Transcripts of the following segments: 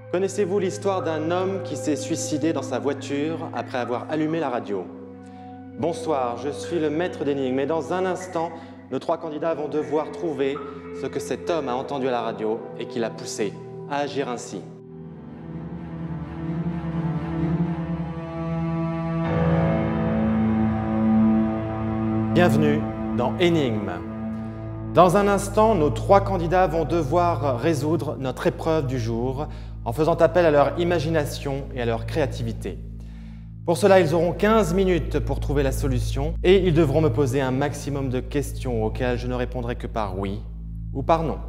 Connaissez-vous l'histoire d'un homme qui s'est suicidé dans sa voiture après avoir allumé la radio? Bonsoir, je suis le maître d'énigmes et dans un instant, nos 3 candidats vont devoir trouver ce que cet homme a entendu à la radio et qui l'a poussé à agir ainsi. Bienvenue dans Énigmes. Dans un instant, nos 3 candidats vont devoir résoudre notre épreuve du jour en faisant appel à leur imagination et à leur créativité. Pour cela, ils auront 15 minutes pour trouver la solution et ils devront me poser un maximum de questions auxquelles je ne répondrai que par oui ou par non.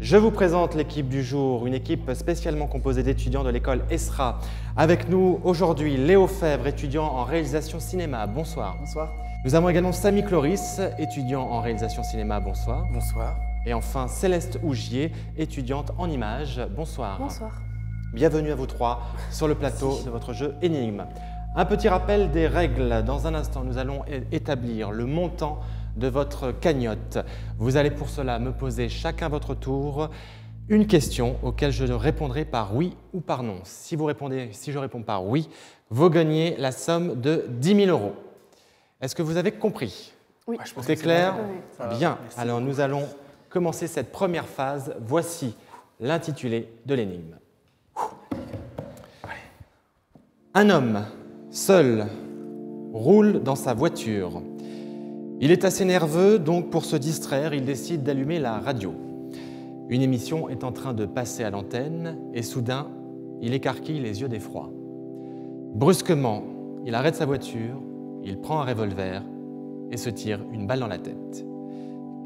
Je vous présente l'équipe du jour, une équipe spécialement composée d'étudiants de l'école ESRA. Avec nous aujourd'hui, Léo Fèvre, étudiant en réalisation cinéma. Bonsoir. Bonsoir. Nous avons également Samy Cloris, étudiant en réalisation cinéma. Bonsoir. Bonsoir. Et enfin Céleste Ougier, étudiante en images. Bonsoir. Bonsoir. Bienvenue à vous 3 sur le plateau de votre jeu Énigmes. Un petit rappel des règles. Dans un instant, nous allons établir le montant de votre cagnotte. Vous allez pour cela me poser chacun votre tour une question auquel je répondrai par oui ou par non. Si je réponds par oui, vous gagnez la somme de 10 000 €. Est-ce que vous avez compris? Oui. C'est clair? Oui. Bien. Alors nous allons commencer cette première phase. Voici l'intitulé de l'énigme. Un homme, seul, roule dans sa voiture. Il est assez nerveux, donc pour se distraire, il décide d'allumer la radio. Une émission est en train de passer à l'antenne et soudain, il écarquille les yeux d'effroi. Brusquement, il arrête sa voiture, il prend un revolver et se tire une balle dans la tête.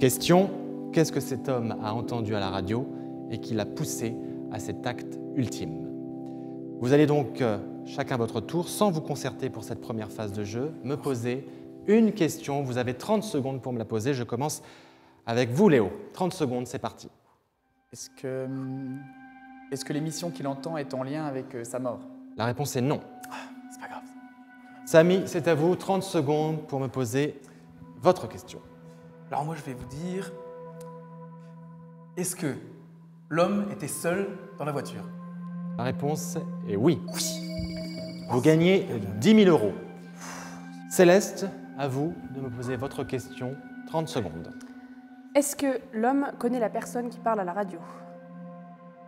Question, qu'est-ce que cet homme a entendu à la radio et qui l'a poussé à cet acte ultime? Vous allez donc, chacun votre tour, sans vous concerter pour cette première phase de jeu, me poser une question. Vous avez 30 secondes pour me la poser. Je commence avec vous, Léo. 30 secondes, c'est parti. Est-ce que l'émission qu'il entend est en lien avec sa mort? La réponse est non. C'est pas grave. Samy, c'est à vous. 30 secondes pour me poser votre question. Alors moi, je vais vous dire, est-ce que l'homme était seul dans la voiture? La réponse est oui. Vous gagnez 10 000 €. Céleste, à vous de me poser votre question. 30 secondes. Est-ce que l'homme connaît la personne qui parle à la radio?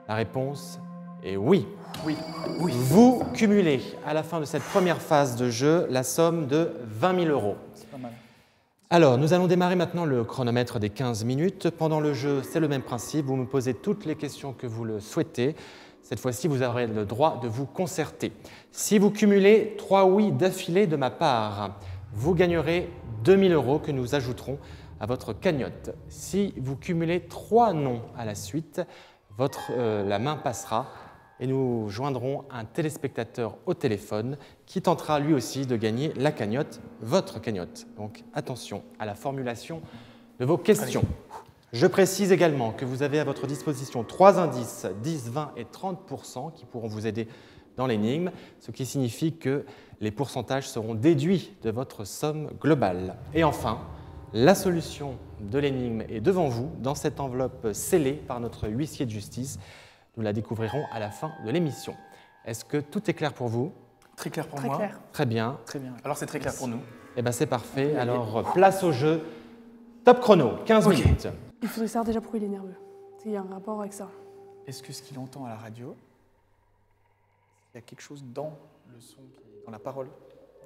La réponse est oui. Oui. Vous cumulez à la fin de cette première phase de jeu la somme de 20 000 €. C'est pas mal. Alors, nous allons démarrer maintenant le chronomètre des 15 minutes. Pendant le jeu, c'est le même principe. Vous me posez toutes les questions que vous le souhaitez. Cette fois-ci, vous aurez le droit de vous concerter. Si vous cumulez 3 oui d'affilée de ma part, vous gagnerez 2 000 € que nous ajouterons à votre cagnotte. Si vous cumulez 3 non à la suite, la main passera et nous joindrons un téléspectateur au téléphone qui tentera lui aussi de gagner la cagnotte, votre cagnotte. Donc attention à la formulation de vos questions. Je précise également que vous avez à votre disposition 3 indices, 10, 20 et 30% qui pourront vous aider dans l'énigme, ce qui signifie que les pourcentages seront déduits de votre somme globale. Et enfin, la solution de l'énigme est devant vous, dans cette enveloppe scellée par notre huissier de justice. Nous la découvrirons à la fin de l'émission. Est-ce que tout est clair pour vous? Très clair pour Très moi. clair. Très bien. Très bien. Alors c'est très clair pour nous. Eh bien, c'est parfait. Alors, place au jeu. Top chrono, 15 minutes. Il faudrait savoir déjà pourquoi il est nerveux. Il y a un rapport avec ça. Est-ce que ce qu'il entend à la radio, il y a quelque chose dans le son, dans la parole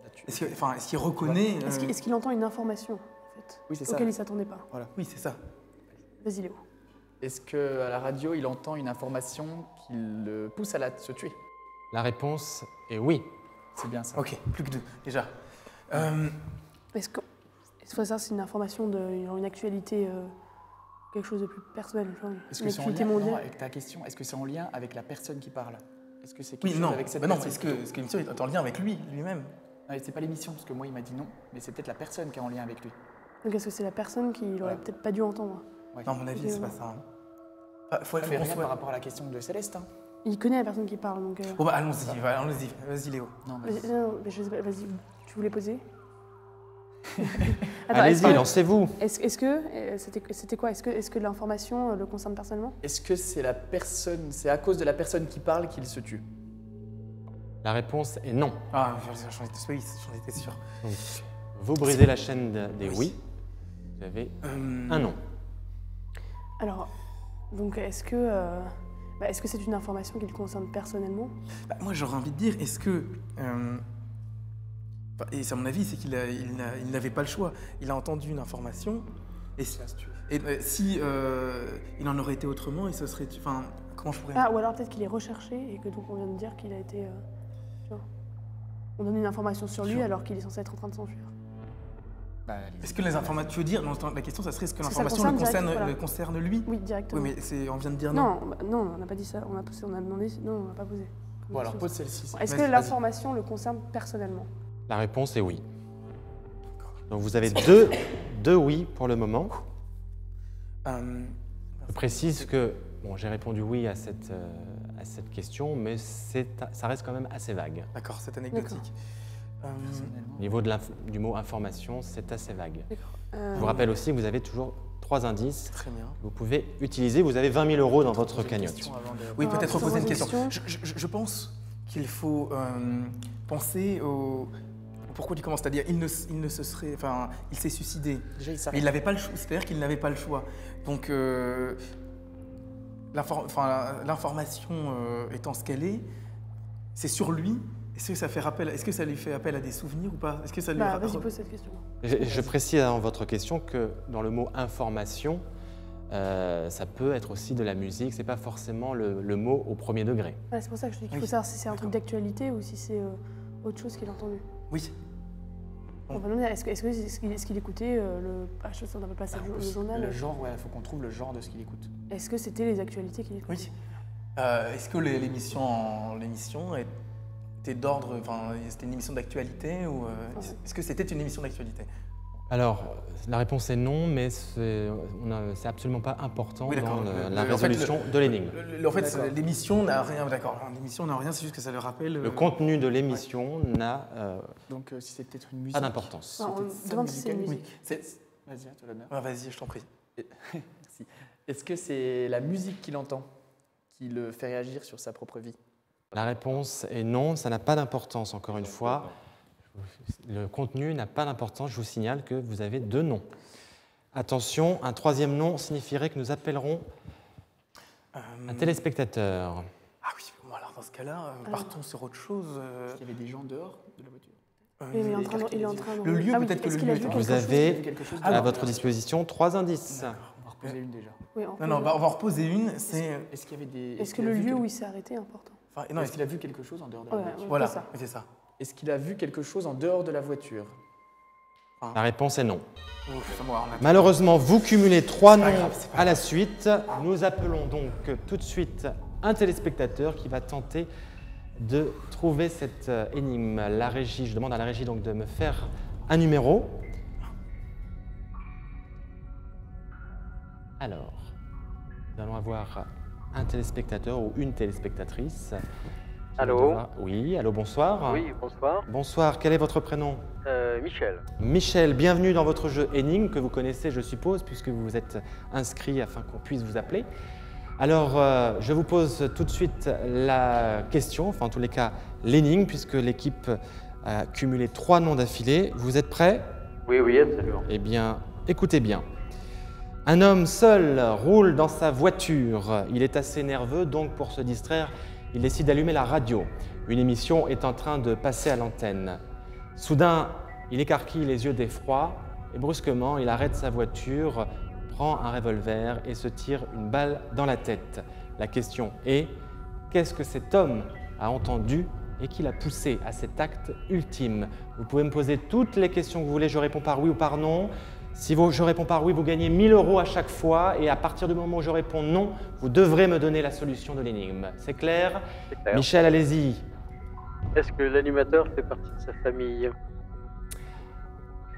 là-dessus? Est-ce qu'il reconnaît Est-ce qu'il entend une information, en fait, Oui, c'est ça. auquel il ne s'attendait pas? Voilà. Oui, c'est ça. Vas-y, Léo. Est-ce qu'à la radio, il entend une information qui le pousse à se tuer? La réponse est oui. C'est bien ça. Ok, plus que 2, déjà. Est-ce que ça, c'est une information une actualité, quelque chose de plus personnel, Est-ce une que c'est en actualité lien, non, mondiale? avec ta question, est-ce que c'est en lien avec la personne qui parle? Est-ce que c'est quelque Oui, chose non. avec cette Bah non, personne est-ce que l'émission est en lien avec lui-même? C'est pas l'émission, parce que moi, il m'a dit non, mais c'est peut-être la personne qui est en lien avec lui. Donc est-ce que c'est la personne qu'il n'aurait peut-être pas dû entendre? Ouais. Non, à mon avis, c'est pas ça. Faut Ça fait qu'on rien soit... par rapport à la question de Céleste. Hein. Il connaît la personne qui parle, donc... Bon bah allons-y, allons-y. Vas-y Léo. Non, Vas-y, non, mais je sais pas, vas-y, tu voulais poser? Attends, Allez-y, lancez-vous. Est-ce que c'était quoi? Est-ce que l'information le concerne personnellement? Est-ce que c'est la personne, c'est à cause de la personne qui parle qu'il se tue? La réponse est non. Ah, j'en étais sûr. Donc, vous brisez la chaîne des oui. Vous avez un non. Alors, donc est-ce que c'est une information qui le concerne personnellement? Bah, moi, j'aurais envie de dire, est-ce que... et à mon avis, c'est qu'il il n'avait pas le choix. Il a entendu une information, et si il en aurait été autrement, il se serait... Enfin, comment je pourrais... Ah, ou alors peut-être qu'il est recherché et que donc on vient de dire qu'il a été... tu vois, on donne une information sur lui alors qu'il est censé être en train de s'enfuir. Bah, Est-ce que les informations... Tu veux dire, la question, ça serait, est-ce que Est-ce que ça l'information concerne le direct, concerne lui? Oui, directement. Oui, mais on vient de dire non. Non, on n'a pas dit ça. On a demandé... Non, on n'a pas posé. Bon, alors pose celle-ci. Est-ce Vas-y, que l'information le concerne personnellement? La réponse est oui. Donc vous avez deux oui pour le moment. Je précise que bon, j'ai répondu oui à cette question, mais ça reste quand même assez vague. D'accord, c'est anecdotique. Au niveau du mot information, c'est assez vague. D'accord. Je vous rappelle aussi que vous avez toujours 3 indices Très bien. que vous pouvez utiliser. Vous avez 20 000 € dans votre cagnotte. Oui, Alors, peut-être reposer une question. question. Je pense qu'il faut penser au pourquoi tu commences, c'est-à-dire il ne se serait, enfin, il s'est suicidé. Déjà, il Mais s'arrête. il n'avait pas le choix, c'est-à-dire qu'il n'avait pas le choix. Donc l'information étant ce qu'elle est, c'est sur lui. Est-ce que ça lui fait appel à des souvenirs ou pas? Est-ce que ça lui Vas-y, pose cette question. Je précise dans votre question que dans le mot information, ça peut être aussi de la musique. C'est pas forcément le mot au premier degré. Ouais, c'est pour ça que je dis qu'il faut Oui. savoir si c'est un truc D'accord. d'actualité ou si c'est autre chose qu'il a entendu. Oui. On va demander, est-ce qu'il écoutait je sais, on appelle pas ça le journal. Le genre, ouais, il faut qu'on trouve le genre de ce qu'il écoute. Est-ce que c'était les actualités qu'il écoutait? Oui. Est-ce que l'émission était d'ordre, enfin, c'était une émission d'actualité ou est-ce que c'était une émission d'actualité? Alors, la réponse est non, mais c'est absolument pas important Oui, d'accord. dans la En fait, résolution de l'énigme. En fait, D'accord. l'émission n'a rien, d'accord. L'émission n'a rien, c'est juste que ça le rappelle. Le contenu de l'émission n'a Donc, si c'est peut-être une musique. pas d'importance. Non, C'était on ça, demande si c'est une musicale. musique. Vas-y, à toi l'honneur. Ah, vas-y, je t'en prie. Merci. Est-ce que c'est la musique qu'il entend qui le fait réagir sur sa propre vie? La réponse est non, ça n'a pas d'importance, encore une fois. Le contenu n'a pas d'importance, je vous signale que vous avez 2 noms. Attention, un 3e nom signifierait que nous appellerons un téléspectateur. Ah oui, bon, alors dans ce cas-là, partons sur autre chose. Est-ce qu'il y avait des gens dehors de la voiture? Oui, mais il est en train de... Le lieu, Ah oui, peut-être que est-ce le qu'il a lieu vu est en- quelque Vous chose? avez quelque chose à votre disposition 3 indices. On va reposer une déjà. Oui, Non, on va en reposer une. C'est. Est-ce qu'il y avait des. Est-ce que le lieu où il s'est arrêté est important? Enfin, non, Est-ce qu'il a vu quelque chose en dehors de la Ouais, voiture? voilà, c'est ça. c'est ça. Est-ce qu'il a vu quelque chose en dehors de la voiture? La réponse est non. Ouf, c'est moi, on a- Malheureusement, vous cumulez 3 pas noms grave, c'est pas à la suite. Nous appelons donc tout de suite un téléspectateur qui va tenter de trouver cette énigme. La régie, je demande à la régie donc de me faire un numéro. Alors, nous allons avoir un téléspectateur ou une téléspectatrice. Allô? Oui, allô, bonsoir. Oui, bonsoir. Bonsoir, quel est votre prénom? Michel. Michel, bienvenue dans votre jeu Énigme, que vous connaissez, je suppose, puisque vous vous êtes inscrit afin qu'on puisse vous appeler. Alors, je vous pose tout de suite la question, enfin en tous les cas l'énigme, puisque l'équipe a cumulé 3 noms d'affilée. Vous êtes prêts? Oui, oui, absolument. Eh bien, écoutez bien. Un homme seul roule dans sa voiture. Il est assez nerveux, donc pour se distraire, il décide d'allumer la radio. Une émission est en train de passer à l'antenne. Soudain, il écarquille les yeux d'effroi et brusquement, il arrête sa voiture, prend un revolver et se tire une balle dans la tête. La question est, qu'est-ce que cet homme a entendu et qui l'a poussé à cet acte ultime? Vous pouvez me poser toutes les questions que vous voulez, je réponds par oui ou par non. Si je réponds par oui, vous gagnez 1 000 € à chaque fois et à partir du moment où je réponds non, vous devrez me donner la solution de l'énigme. C'est clair? C'est clair. Michel, allez-y. Est-ce que l'animateur fait partie de sa famille?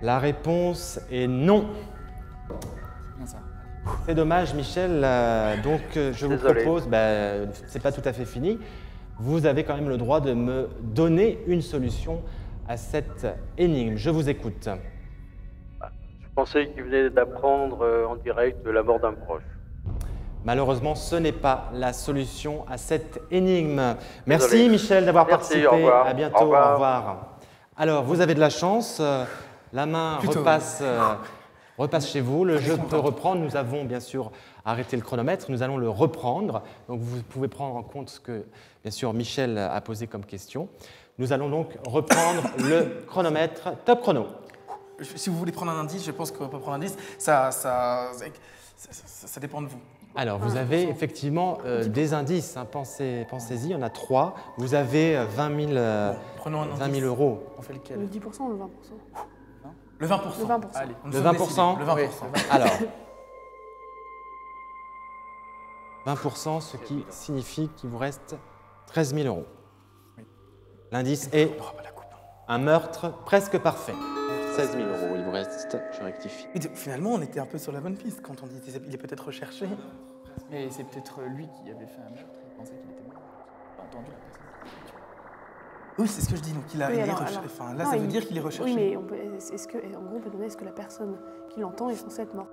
La réponse est non. C'est bien ça. C'est dommage, Michel. Je vous Désolé. propose, c'est pas tout à fait fini. Vous avez quand même le droit de me donner une solution à cette énigme. Je vous écoute. pensais qu'il venait d'apprendre en direct de la mort d'un proche. Malheureusement, ce n'est pas la solution à cette énigme. Merci Désolé. Michel d'avoir Merci, participé. au revoir. À bientôt, Au revoir. au revoir. Alors, vous avez de la chance. La main Plutôt. repasse chez vous. Le jeu peut reprendre. Nous avons bien sûr arrêté le chronomètre. Nous allons le reprendre. Donc, vous pouvez prendre en compte ce que, bien sûr, Michel a posé comme question. Nous allons donc reprendre le chronomètre. Top chrono. Si vous voulez prendre un indice, je pense qu'on peut prendre un indice. Ça dépend de vous. Alors, vous avez effectivement des indices. Hein. Pensez-y, il y en a 3. Vous avez 20 000, Prenons un 20 indice. 000 euros. On fait lequel? Le 10% ou le 20%? Le 20%. Le 20%. Allez. Nous Le sommes 20%? décidés. Le 20%. Oui, Alors, 20%, ce qui signifie qu'il vous reste 13 000 euros. L'indice est On n'aura pas la coupe. un meurtre presque parfait. 16 000 euros, il vous reste, je rectifie. Et finalement, on était un peu sur la bonne piste quand on dit il est peut-être recherché. Mais c'est peut-être lui qui avait fait un meurtre et il pensait qu'il était mort. J'ai pas entendu la personne. Oui, c'est ce que je dis. Donc il Oui, est alors- recherché. alors- Enfin, là, non, ça veut il- dire qu'il est recherché. Oui, mais est-ce que, en gros, on peut demander est-ce que la personne qui l'entend est censée être morte?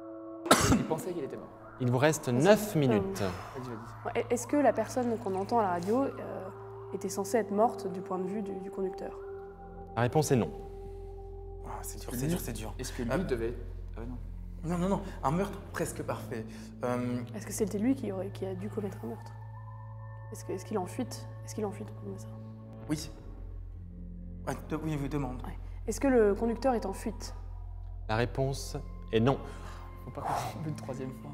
Il pensait qu'il était mort. Il vous reste 9 minutes. Vas-y, vas-y. Ouais, est-ce que la personne qu'on entend à la radio était censée être morte du point de vue du conducteur? La réponse est non. Ah, c'est dur, c'est dur, c'est dur. Est-ce que lui devait. Ah non. Non. Un meurtre presque parfait. Est-ce que c'était lui qui a dû commettre un meurtre? Est-ce qu'il est en fuite? Est-ce qu'il est en fuite pour ça? Oui. Ouais, oui, oui, demande. Ouais. Est-ce que le conducteur est en fuite? La réponse est non. Faut pas continuer une troisième fois.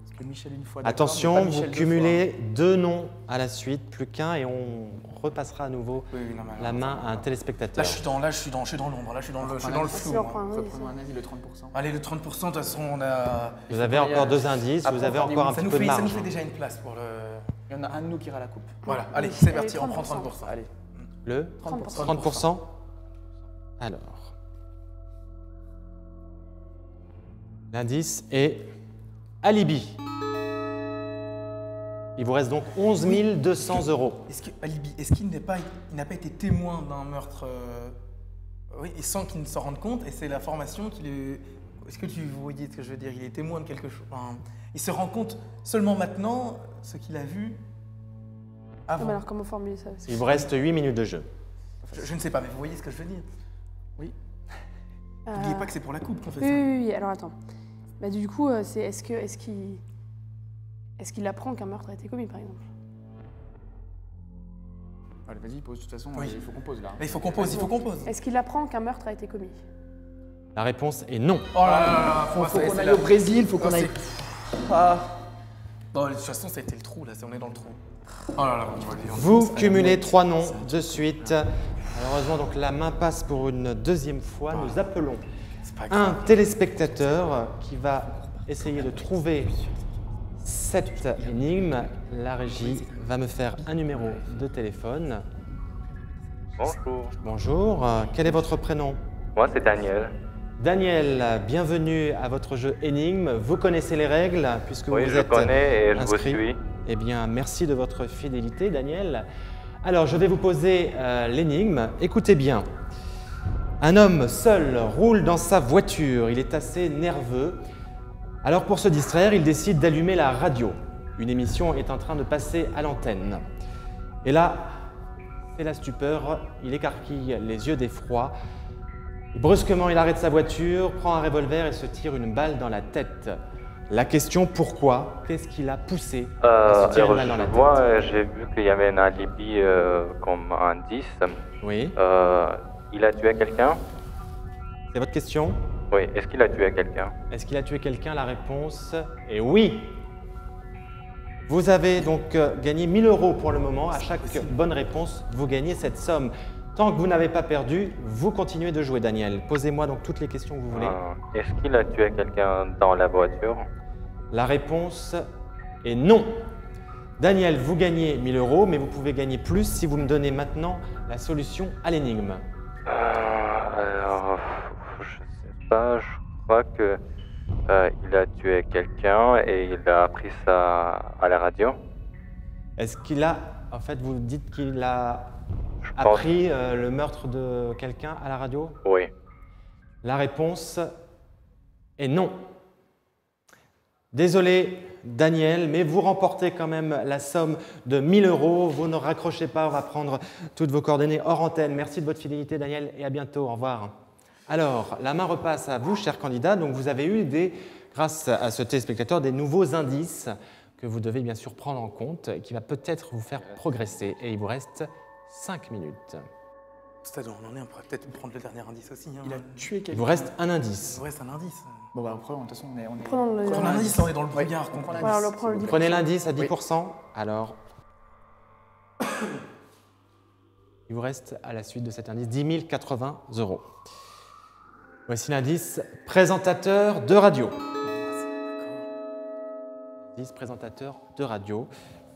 Parce que Michel une fois. d'accord, Attention, mais pas vous Michel deux cumulez 2 noms à la suite, plus qu'un, et on repassera à nouveau Oui, non, mais la alors, main à un téléspectateur. Là, je suis dans l'ombre. Là, je suis dans le fois. flou. Vas-y, on moi. prend un Faut indice. prendre un avis, le 30%. Allez, le 30%, de toute façon, on a. Vous avez encore 2 indices, vous Après, avez on fera encore un des- petit peu de Ça nous marge. fait déjà une place pour le. Il y en a un de nous qui ira la coupe. Voilà, allez, Oui, c'est allez, parti, on prend 30%. 30%. Allez. Le 30%. 30%. Alors, l'indice est alibi. Il vous reste donc 11 200 euros. Est-ce que Alibi, est-ce qu'il n'a pas été témoin d'un meurtre oui, et sans qu'il ne s'en rende compte, et c'est l'information qu'il est. Est-ce que tu voyais ce que je veux dire? Il est témoin de quelque chose. Enfin, il se rend compte seulement maintenant ce qu'il a vu Ah, avant. mais alors comment formuler ça? Il vous reste 8 minutes de jeu. Je ne sais pas, mais vous voyez ce que je veux dire. Euh, N'oubliez pas que c'est pour la coupe qu'on fait Oui, ça. oui, oui, alors attends. Bah, du coup, est-ce qu'il apprend qu'un meurtre a été commis, par exemple? Allez, vas-y, pose. De toute façon, Oui. il faut qu'on pose là. Mais il faut qu'on pose, il faut qu'on pose. Est-ce qu'il apprend qu'un meurtre a été commis? La réponse est non. Oh là là là, Faut ça y est, qu'on c'est aille là. au Brésil, faut qu'on Non, aille. c'est- Ah. Bon, de toute façon, ça a été le trou, là, on est dans le trou. Oh là là, on va aller en Vous France. cumulez 3 noms de suite. Malheureusement, donc la main passe pour une deuxième fois. Nous appelons C'est pas un grave. téléspectateur qui va essayer de trouver cette énigme. La régie va me faire un numéro de téléphone. Bonjour. Bonjour, quel est votre prénom? Moi, c'est Daniel. Daniel, bienvenue à votre jeu énigme. Vous connaissez les règles puisque Oui, vous je êtes connais et je inscrit. vous suis. Eh bien, merci de votre fidélité, Daniel. Alors, je vais vous poser l'énigme. Écoutez bien. Un homme seul roule dans sa voiture. Il est assez nerveux. Alors, pour se distraire, il décide d'allumer la radio. Une émission est en train de passer à l'antenne. Et là, c'est la stupeur. Il écarquille les yeux d'effroi. Brusquement, il arrête sa voiture, prend un revolver et se tire une balle dans la tête. La question, pourquoi? Qu'est-ce qui l'a poussé à se tirer une balle dans la tête? Moi, j'ai vu qu'il y avait un alibi comme indice. Oui, Il a tué quelqu'un? c'est votre question? Oui, est-ce qu'il a tué quelqu'un? Est-ce qu'il a tué quelqu'un? La réponse est oui. Vous avez donc gagné 1000 euros pour le moment. À chaque bonne réponse, vous gagnez cette somme. Tant que vous n'avez pas perdu, vous continuez de jouer, Daniel. Posez-moi donc toutes les questions que vous voulez. Est-ce qu'il a tué quelqu'un dans la voiture? La réponse est non. Daniel, vous gagnez 1000 euros, mais vous pouvez gagner plus si vous me donnez maintenant la solution à l'énigme. Alors, je sais pas, je crois que il a tué quelqu'un et il a appris ça à la radio. Est-ce qu'il a, en fait, vous dites qu'il a Je pense. appris le meurtre de quelqu'un à la radio? Oui. La réponse Et non. Désolé, Daniel, mais vous remportez quand même la somme de 1 000 €. Vous ne raccrochez pas, on va prendre toutes vos coordonnées hors antenne. Merci de votre fidélité, Daniel, et à bientôt. Au revoir. Alors, la main repasse à vous, chers candidats. Donc, vous avez eu, grâce à ce téléspectateur, des nouveaux indices que vous devez bien sûr prendre en compte, qui va peut-être vous faire progresser. Et il vous reste 5 minutes. Stade où on en est, on pourrait peut-être prendre le dernier indice aussi. Hein. Il a tué Il quelqu'un. vous reste un indice. Il nous reste un indice. Bon, bah, après, de toute façon, on est. Prenons le... Prends l'indice, là, on est dans le brouillard. on prend l'indice. Voilà, on le prend le Vous 10%. prenez l'indice à 10%. Alors, il vous reste à la suite de cet indice 10 080 €. Voici l'indice présentateur de radio. Indice présentateur de radio.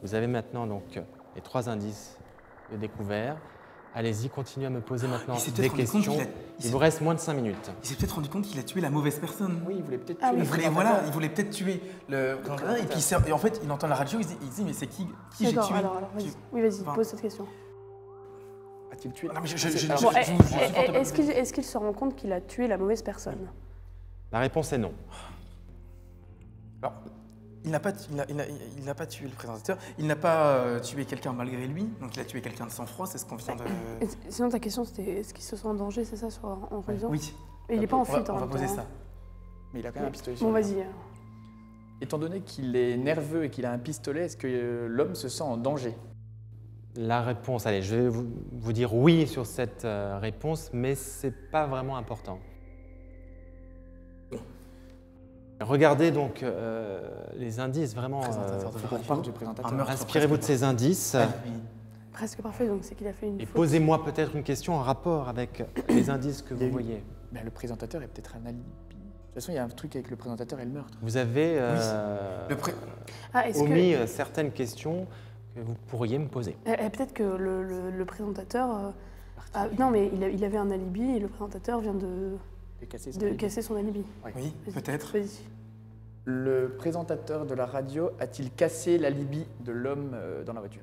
Vous avez maintenant donc les 3 indices de découvert. Allez-y, continuez à me poser maintenant il s'est des peut-être rendu compte questions. qu'il a- Il vous reste moins de 5 minutes. Il s'est peut-être rendu compte qu'il a tué la mauvaise personne. Oui, il voulait peut-être Ah tuer oui. le présentateur. Voilà, il voulait peut-être tuer le présentateur. Et puis et en fait, il entend la radio, il se dit mais c'est qui j'ai D'accord, tué alors, vas-y. Qui- Oui, vas-y, Enfin, pose cette question. A-t-il tué Non, mais Alors, Bon, je vous supporte pas. est-ce qu'il se rend compte qu'il a tué la mauvaise personne? La réponse est non. Alors, il n'a pas tué le présentateur, il n'a pas tué quelqu'un malgré lui, donc il a tué quelqu'un de sang-froid, c'est ce qu'on vient de... Sinon, ta question, c'était est-ce qu'il se sent en danger, c'est ça, en réalisant? Oui, Et il n'est pas en on va, fuite en on va même poser temps, ça. hein. Mais il a quand même un pistolet sur Bon, lui. vas-y. Étant donné qu'il est nerveux et qu'il a un pistolet, est-ce que l'homme se sent en danger? La réponse, allez, je vais vous dire oui sur cette réponse, mais ce n'est pas vraiment important. Regardez donc les indices, vraiment. Présentateur de Faut qu'on radio. parle du présentateur. Un meurtre Inspirez-vous de ces indices Presque parfait, donc c'est qu'il a fait une et faute. posez-moi peut-être une question en rapport avec les indices que Il y a vous eu- voyez. Ben, le présentateur est peut-être un alibi. De toute façon, il y a un truc avec le présentateur et le meurtre. Vous avez Ah, est-ce que... omis certaines questions que vous pourriez me poser. Peut-être que le présentateur... non, mais il avait un alibi et le présentateur vient de casser son alibi. Oui, Vas-y, peut-être. Vas-y. Le présentateur de la radio a-t-il cassé l'alibi de l'homme dans la voiture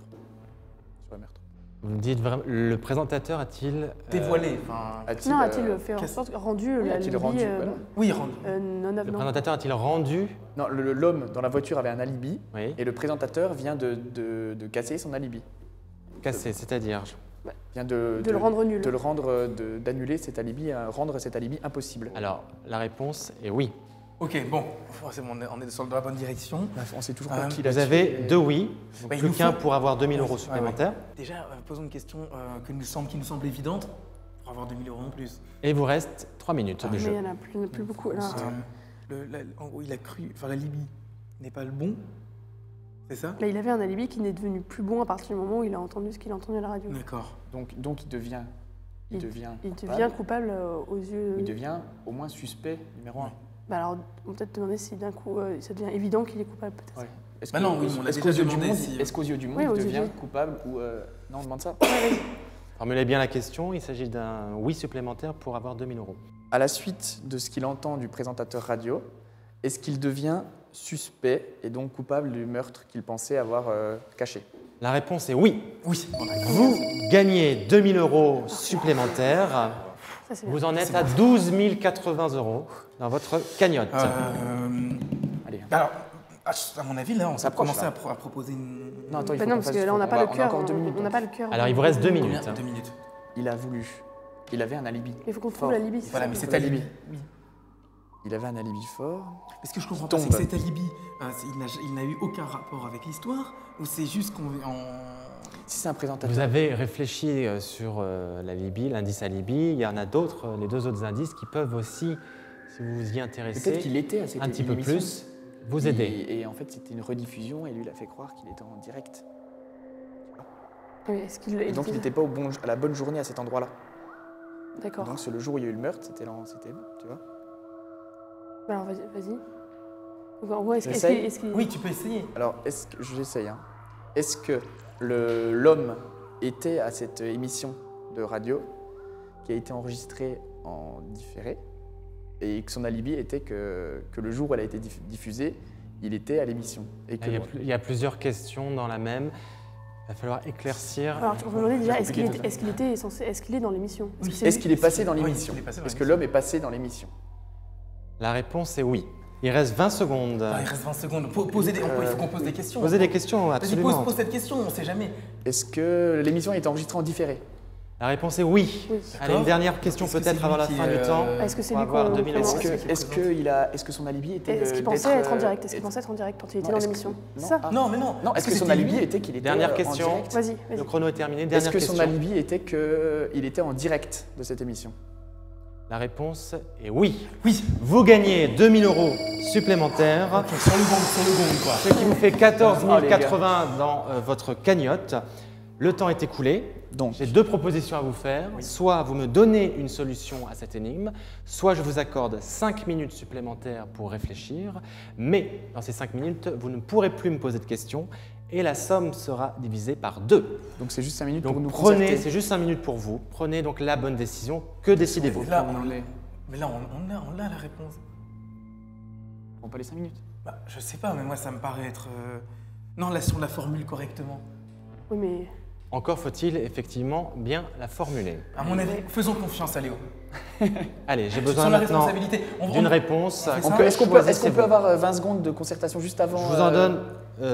sur le meurtre? Vous me dites vraiment, le présentateur a-t-il Dévoilé, enfin... A-t-il, Non, a-t-il fait en casse- sorte rendu oui, l'alibi a-t-il rendu, voilà. Oui, rendu. non le avenant? présentateur a-t-il rendu Non, l'homme dans la voiture avait un alibi Oui, et le présentateur vient de casser son alibi. cassé, c'est-à-dire Vient De le rendre nul. de le rendre, d'annuler cet alibi, rendre cet alibi impossible. Alors, la réponse est oui. Ok, bon, c'est bon, on est dans la bonne direction. On sait toujours pas qui l'a Vous tué. avez 2 oui, donc Bah, il plus nous qu'un faut- pour avoir 2 000 € Ouais, supplémentaires. Déjà, posons une question qui nous semble évidente, pour avoir 2 000 € en plus. Et il vous reste 3 minutes de Mais jeu. il n'y en a plus beaucoup. Là. En gros, il a cru, enfin l'alibi n'est pas le bon, c'est ça? Là, il avait un alibi qui n'est devenu plus bon à partir du moment où il a entendu ce qu'il a entendu à la radio. D'accord. Donc il devient Il coupable, devient coupable aux yeux... ou il devient au moins suspect numéro 1. Bah alors, on peut peut-être demander si d'un coup, ça devient évident qu'il est coupable, peut-être. Ouais. Est-ce Bah non, oui, on l'a est-ce déjà qu'aux yeux du demandé monde, si- est-ce qu'aux yeux du monde, Oui, aux il yeux devient du- coupable ou non, on demande ça. Formulez bien la question, il s'agit d'un oui supplémentaire pour avoir 2 000 €. À la suite de ce qu'il entend du présentateur radio, est-ce qu'il devient suspect et donc coupable du meurtre qu'il pensait avoir caché? La réponse est oui. Oui, bon, d'accord. Vous gagnez 2 000 € supplémentaires. Ça, c'est bien. Vous en êtes à 12 080 € dans votre cagnotte. Allez. Alors, à mon avis, là, on s'est s'approche, commencé là. à proposer une... Non, attends, il Bah faut non, qu'on parce fasse- que là, on n'a faut- pas le a cœur. encore 2 minutes. On n'a pas le cœur. Alors, il vous reste 2 Combien minutes. 2 minutes. Il a voulu. Il avait un alibi. Il faut qu'on trouve Fort. l'alibi. c'est Voilà, ça. mais cet Alibi. alibi. Oui. Il avait un alibi fort. Est-ce que je comprends pas, Tombe. c'est que cet alibi, il n'a eu aucun rapport avec l'histoire, ou c'est juste qu'on... Si c'est un présentateur. Vous avez réfléchi sur l'alibi, l'indice alibi. Il y en a d'autres, les 2 autres indices qui peuvent aussi, si vous vous y Peut-être intéressez, qu'il était à cette un petit peu émission. plus, vous aider. Et en fait, c'était une rediffusion et lui, il a fait croire qu'il était en direct. Oui, est-ce qu'il Et donc, il n'était pas à la bonne journée à cet endroit-là. D'accord. Donc, c'est le jour où il y a eu le meurtre, c'était, tu vois. Bah alors, vas-y. Donc, en gros, est-ce J'essaye. qu'il... Oui, tu peux essayer. Alors, j'essaye. Hein. Est-ce que l'homme était à cette émission de radio qui a été enregistrée en différé et que son alibi était que le jour où elle a été diffusée, il était à l'émission. Et que Il y a plusieurs questions dans la même. Il va falloir éclaircir. Alors, on peut demander déjà, est-ce qu'il compliqué, est dans l'émission? est-ce qu'il est passé dans Oui, l'émission? il est passé dans Est-ce que l'émission. l'homme est passé dans l'émission? La réponse est oui. Il reste 20 secondes. Ah, il reste 20 secondes. Il faut qu'on pose des questions. Posez des questions, Vas-y, absolument. pose cette question, on ne sait jamais. Est-ce que l'émission est enregistrée en différé? La réponse est oui. Oui. Allez, une dernière question Est-ce que peut-être c'est avant la lui fin qui, du temps. Est-ce que c'est On va lui voir qu'on 2000 commence euros. Est-ce que son alibi était Est-ce qu'il pensait être en direct? Est-ce qu'il pensait être en direct quand il était dans l'émission? Non. Ça. Ah. Non, mais non. Non, est-ce que son c'était alibi lui était qu'il était Dernière en question. direct? Vas-y, Le vas-y. chrono est terminé. Est-ce Dernière que question. son alibi était qu'il était en direct de cette émission? La réponse est oui. Oui. Vous gagnez 2000 euros supplémentaires, Ok, sur le gong, quoi. ce qui vous fait 14 Oh, les gars. 080 dans votre cagnotte. Le temps est écoulé. Donc, J'ai deux propositions à vous faire. Soit vous me donnez une solution à cette énigme, soit je vous accorde 5 minutes supplémentaires pour réfléchir. Mais dans ces 5 minutes, vous ne pourrez plus me poser de questions et la somme sera divisée par 2. donc c'est juste 5 minutes pour Donc nous prenez, concerter. c'est juste 5 minutes pour vous. Prenez donc la bonne décision. Que décidez-vous? Mais là, on a la réponse. On prend pas les 5 minutes. Bah, je sais pas, mais moi, ça me paraît être... Non, là, si on la formule correctement. Oui, mais Encore faut-il effectivement bien la formuler. À mon avis, faisons confiance à Léo. Allez, j'ai Sur besoin la maintenant responsabilité. d'une réponse. on fait On ça. peut- Est-ce qu'on peut, Choisissez-vous. avoir 20 secondes de concertation juste avant? Je vous en donne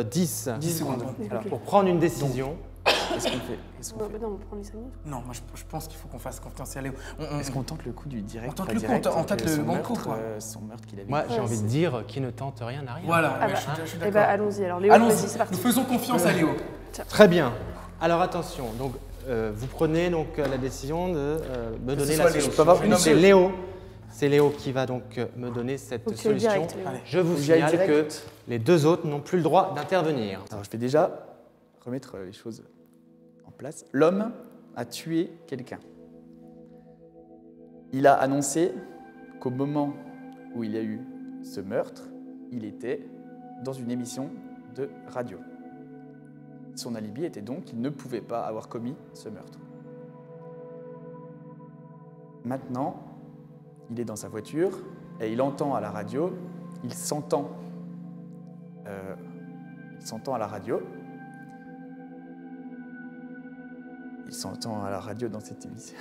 10 10 secondes. Alors, pour prendre une décision. Qu'est-ce qu'on fait? non, on prend les 5 minutes. Non, moi, je pense qu'il faut qu'on fasse confiance à Léo. Est-ce qu'on tente le coup du direct? On tente pas le coup, direct, on tente que le son banco, meurtre, quoi. Son meurtre qu'il avait. Moi, j'ai Ouais, envie de c'est- dire qui ne tente rien n'a rien. Voilà, Ah ouais, bah, je suis Eh ben, d'accord. allons-y. Alors, Léo, Allons-y, vas-y, c'est parti. nous faisons confiance à Léo. Très bien. Alors attention, donc, vous prenez donc la décision de me donner soit la Léo. solution. Je peux avoir une C'est seule. Léo. C'est Léo qui va donc me donner cette Faut que tu ailles solution. direct, Léo. Allez. Je vous J'y aille signale que direct. les deux autres n'ont plus le droit d'intervenir. Alors, je vais déjà remettre les choses en place. L'homme a tué quelqu'un. Il a annoncé qu'au moment où il y a eu ce meurtre, il était dans une émission de radio. Son alibi était donc qu'il ne pouvait pas avoir commis ce meurtre. Maintenant, il est dans sa voiture et il entend à la radio, il s'entend à la radio. Il s'entend à la radio dans cette émission.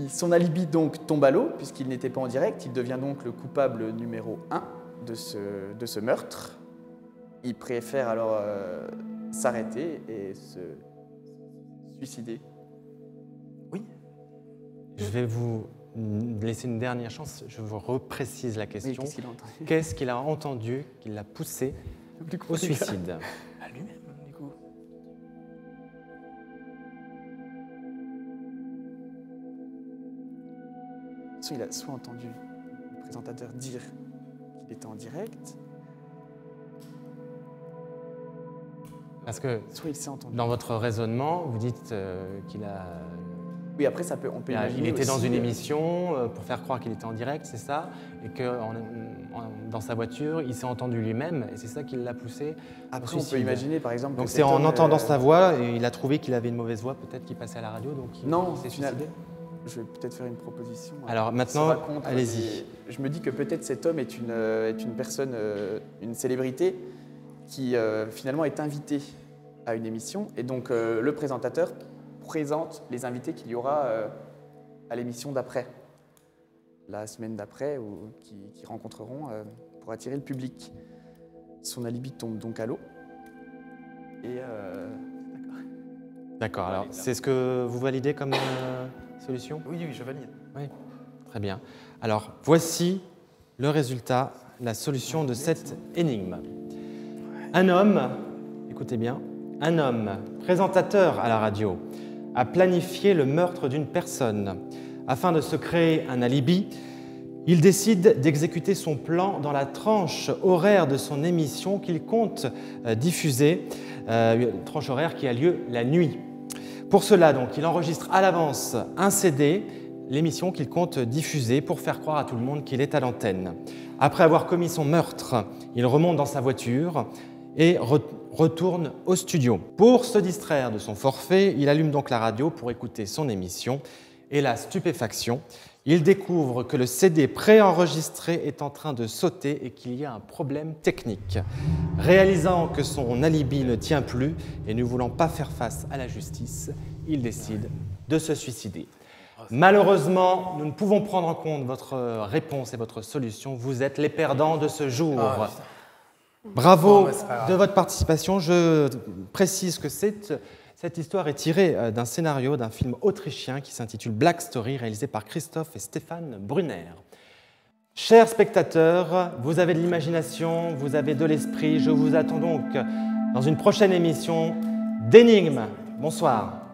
Son alibi donc tombe à l'eau puisqu'il n'était pas en direct. Il devient donc le coupable numéro 1 de ce meurtre. Il préfère alors s'arrêter et se suicider. Oui. Je vais vous laisser une dernière chance. Je vous reprécise la Oui, question. qu'est-ce qu'il a entendu? Qu'est-ce qu'il a entendu qui l'a poussé au suicide? À lui-même, du coup. Il a soit entendu le présentateur dire qu'il était en direct, Parce que soit il s'est entendu. dans votre raisonnement, vous dites qu'il a Oui, après, on peut imaginer il était dans aussi, une émission pour faire croire qu'il était en direct, c'est ça? Et que dans sa voiture, il s'est entendu lui-même, et c'est ça qui l'a poussé au Après, on peut suicide. imaginer, par exemple... Donc que c'est cet en homme, entendant sa voix, et il a trouvé qu'il avait une mauvaise voix, peut-être qu'il passait à la radio, donc il Non, s'est finalement, suicidé. je vais peut-être faire une proposition. Alors qui maintenant, se raconte, allez-y. et Je me dis que peut-être cet homme est une personne, une célébrité, qui finalement est invité à une émission, et donc le présentateur présente les invités qu'il y aura à l'émission d'après, la semaine d'après, ou qui rencontreront pour attirer le public. Son alibi tombe donc à l'eau. Et D'accord, alors c'est ce que vous validez comme solution? Oui, oui, je valide. Oui, très bien. Alors voici le résultat, la solution de cette énigme. Un homme, écoutez bien, un homme, présentateur à la radio, a planifié le meurtre d'une personne. Afin de se créer un alibi, il décide d'exécuter son plan dans la tranche horaire de son émission qu'il compte diffuser, tranche horaire qui a lieu la nuit. Pour cela, donc, il enregistre à l'avance un CD, l'émission qu'il compte diffuser pour faire croire à tout le monde qu'il est à l'antenne. Après avoir commis son meurtre, il remonte dans sa voiture et retourne au studio. Pour se distraire de son forfait, il allume donc la radio pour écouter son émission et la stupéfaction, il découvre que le CD préenregistré est en train de sauter et qu'il y a un problème technique. Réalisant que son alibi ne tient plus et ne voulant pas faire face à la justice, il décide de se suicider. Malheureusement, nous ne pouvons prendre en compte votre réponse et votre solution. Vous êtes les perdants de ce jour. Bravo de votre participation. Je précise que cette histoire est tirée d'un scénario d'un film autrichien qui s'intitule Black Story, réalisé par Christophe et Stéphane Brunner. Chers spectateurs, vous avez de l'imagination, vous avez de l'esprit. Je vous attends donc dans une prochaine émission d'Énigmes. Bonsoir.